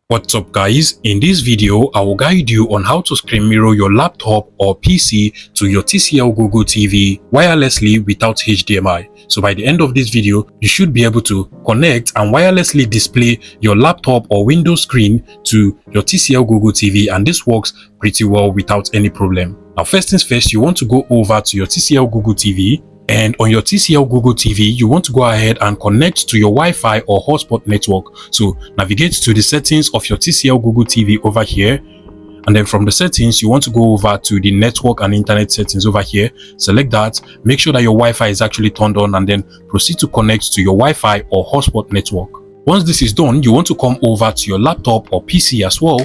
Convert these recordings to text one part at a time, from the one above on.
What's up guys, in this video I will guide you on how to screen mirror your laptop or PC to your TCL Google TV wirelessly without HDMI. So by the end of this video, you should be able to connect and wirelessly display your laptop or Windows screen to your TCL Google TV, and this works pretty well without any problem. Now first things first, you want to go over to your TCL Google TV. And on your TCL Google TV, you want to go ahead and connect to your Wi-Fi or hotspot network. So navigate to the settings of your TCL Google TV over here. And then from the settings, you want to go over to the network and internet settings over here. Select that. Make sure that your Wi-Fi is actually turned on, and then proceed to connect to your Wi-Fi or hotspot network. Once this is done, you want to come over to your laptop or PC as well.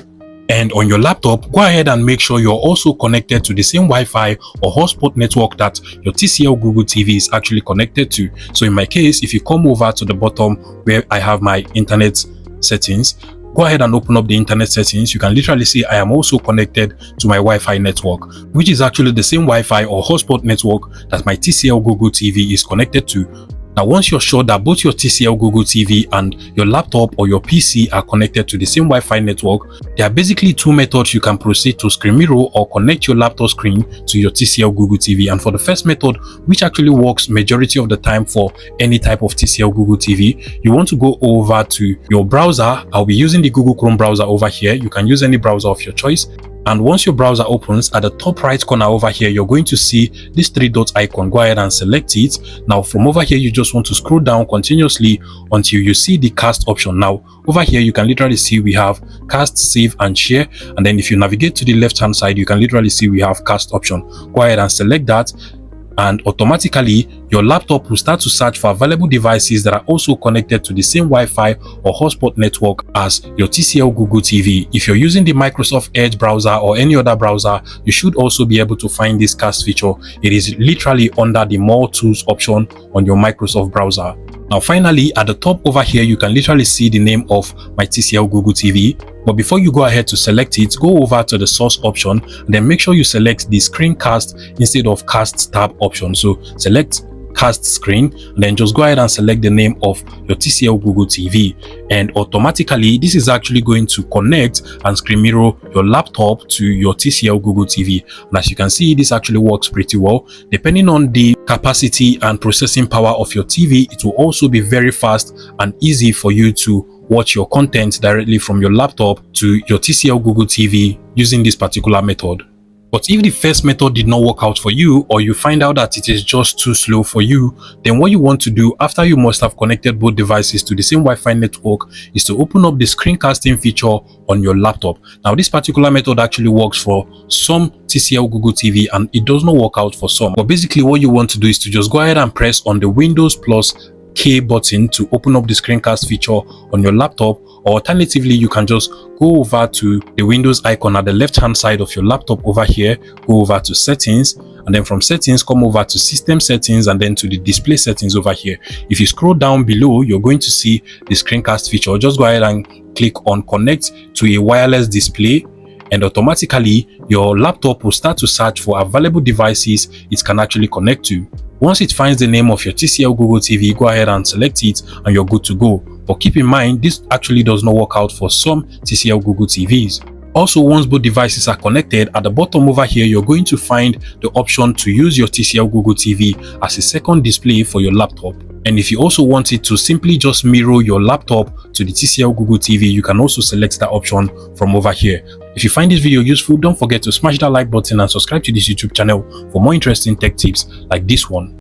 And on your laptop, go ahead and make sure you're also connected to the same Wi-Fi or hotspot network that your TCL Google TV is actually connected to. So in my case, if you come over to the bottom where I have my internet settings, go ahead and open up the internet settings. You can literally see I am also connected to my Wi-Fi network, which is actually the same Wi-Fi or hotspot network that my TCL Google TV is connected to. Now, once you're sure that both your TCL Google TV and your laptop or your PC are connected to the same Wi-Fi network, there are basically two methods you can proceed to screen mirror or connect your laptop screen to your TCL Google TV. And for the first method, which actually works majority of the time for any type of TCL Google TV, you want to go over to your browser. I'll be using the Google Chrome browser over here. You can use any browser of your choice. And once your browser opens, at the top right corner over here, you're going to see this three dot icon. Go ahead and select it. Now from over here, you just want to scroll down continuously until you see the cast option. Now over here, you can literally see we have cast, save and share. And then if you navigate to the left hand side, you can literally see we have cast option. Go ahead and select that, and automatically your laptop will start to search for available devices that are also connected to the same Wi-Fi or hotspot network as your TCL Google TV. If you're using the Microsoft Edge browser or any other browser, you should also be able to find this cast feature. It is literally under the More Tools option on your Microsoft browser. Now finally, at the top over here, you can literally see the name of my TCL Google TV. But before you go ahead to select it, go over to the source option and then make sure you select the screencast instead of cast tab option. So select cast screen and then just go ahead and select the name of your TCL Google TV, and automatically this is actually going to connect and screen mirror your laptop to your TCL Google TV. And as you can see, this actually works pretty well. Depending on the capacity and processing power of your TV, it will also be very fast and easy for you to watch your content directly from your laptop to your TCL Google TV using this particular method. But if the first method did not work out for you, or you find out that it is just too slow for you, then what you want to do after you must have connected both devices to the same Wi-Fi network is to open up the screencasting feature on your laptop. Now this particular method actually works for some TCL Google TV and it does not work out for some. But basically what you want to do is to just go ahead and press on the Windows plus K button to open up the screencast feature on your laptop, or alternatively you can just go over to the Windows icon at the left hand side of your laptop over here, go over to settings, and then from settings come over to system settings and then to the display settings over here. If you scroll down below, you're going to see the screencast feature. Just go ahead and click on connect to a wireless display, and automatically your laptop will start to search for available devices it can actually connect to. Once it finds the name of your TCL Google TV, go ahead and select it and you're good to go. But keep in mind, this actually does not work out for some TCL Google TVs. Also, once both devices are connected, at the bottom over here, you're going to find the option to use your TCL Google TV as a second display for your laptop. And if you also want it to simply just mirror your laptop to the TCL Google TV, you can also select that option from over here. If you find this video useful, don't forget to smash that like button and subscribe to this YouTube channel for more interesting tech tips like this one.